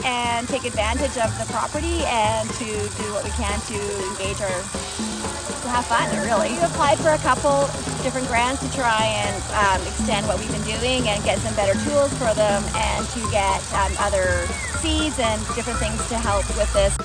and take advantage of the property and to do what we can to engage to have fun, really. We applied for a couple different grants to try and extend what we've been doing and get some better tools for them and to get other seeds and different things to help with this.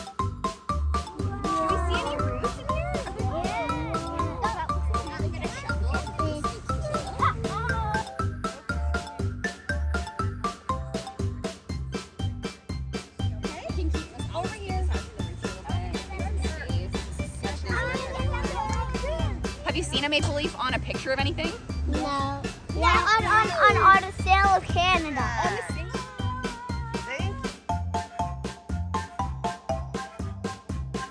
Have you seen a maple leaf on a picture of anything? No. Yeah,